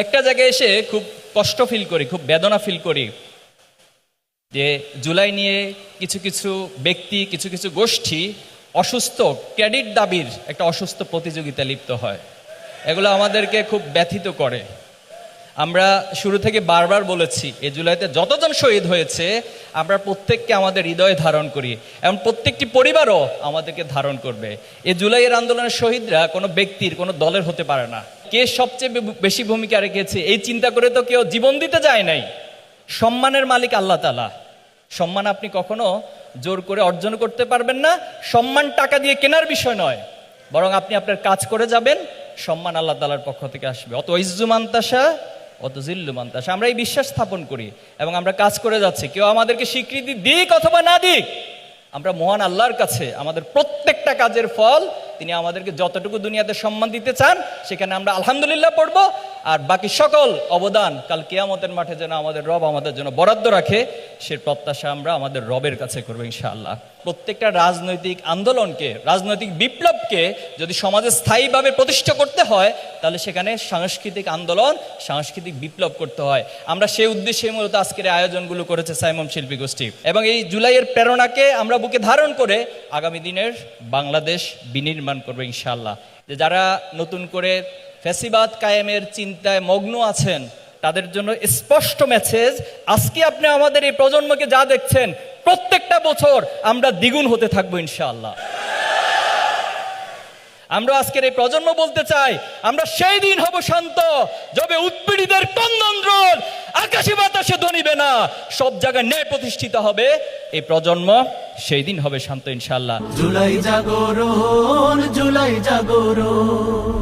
একটা জায়গায় এসে খুব কষ্ট ফিল করি, খুব বেদনা ফিল করি যে জুলাই নিয়ে কিছু কিছু ব্যক্তি, কিছু কিছু গোষ্ঠী অসুস্থ ক্রেডিট দাবির একটা অসুস্থ প্রতিযোগিতা লিপ্ত হয়। এগুলো আমাদেরকে খুব ব্যথিত করে। আমরা শুরু থেকে বারবার বলেছি, এই জুলাইতে যতজন শহীদ হয়েছে আমরা প্রত্যেককে আমাদের হৃদয়ে ধারণ করি এবং প্রত্যেকটি পরিবারও আমাদেরকে ধারণ করবে। এই জুলাইয়ের আন্দোলনের শহীদরা কোনো ব্যক্তির, কোনো দলের হতে পারে না। কে সবচেয়ে বেশি ভূমিকা রেখেছে এই চিন্তা করে তো কেউ জীবন দিতে যায় নাই। সম্মানের মালিক আল্লাহ তাআলা। সম্মান আপনি কখনো জোর করে অর্জন করতে পারবেন না। সম্মান টাকা দিয়ে কেনার বিষয় নয়, বরং আপনি আপনার কাজ করে যাবেন, সম্মান আল্লাহ তাআলার পক্ষ থেকে আসবে। অত ইজ্জু মান্তাসা অত জিল্লু মান্তাসা, আমরা এই বিশ্বাস স্থাপন করি এবং আমরা কাজ করে যাচ্ছি। কেউ আমাদেরকে স্বীকৃতি দিক অথবা না দিক, আমরা মহান আল্লাহর কাছে আমাদের প্রত্যেকটা কাজের ফল তিনি আমাদেরকে যতটুকু দুনিয়াতে সম্মান দিতে চান সেখানে আমরা আলহামদুলিল্লাহ পড়ব। আর বাকি সকল অবদান কাল কিয়ামতের মাঠে যেন আমাদের রব আমাদের জন্য বরাদ্দ রাখে, সে প্রত্যাশা আমরা আমাদের রবের কাছে করবো ইনশাআল্লাহ। প্রত্যেকটা রাজনৈতিক আন্দোলনকে, রাজনৈতিক বিপ্লবকে যদি সমাজে স্থায়ীভাবে প্রতিষ্ঠা করতে হয় তাহলে সেখানে সাংস্কৃতিক আন্দোলন, সাংস্কৃতিক বিপ্লব করতে হয়। আমরা সেই উদ্দেশ্যে মূলত আজকের আয়োজনগুলো করেছে সাইমম শিল্পী গোষ্ঠী এবং এই জুলাইয়ের প্রেরণাকে আমরা বুকে ধারণ করে আগামী দিনের বাংলাদেশ বিনির্মাণ করবো ইনশাআল্লাহ। যে যারা নতুন করে ফ্যাসিবাদ কায়েমের চিন্তায় মগ্ন আছেন তাদের জন্য স্পষ্ট মেসেজ, আজকে আপনি আমাদের এই প্রজন্মকে যা দেখছেন প্রত্যেকটা বছর আমরা দ্বিগুণ হতে থাকবো ইনশাআল্লাহ। আমরা আজকের এই প্রজন্ম বলতে চাই, আমরা সেই দিন হব শান্ত যবে উৎপীড়িতের ক্রন্দনরোল আকাশে বাতাসে ধ্বনিবে না, সব জায়গায় ন্যায় প্রতিষ্ঠিত হবে। এই প্রজন্ম সেই দিন হবে শান্ত ইনশাআল্লাহ। জুলাই জাগরণ, জুলাই জাগরণ।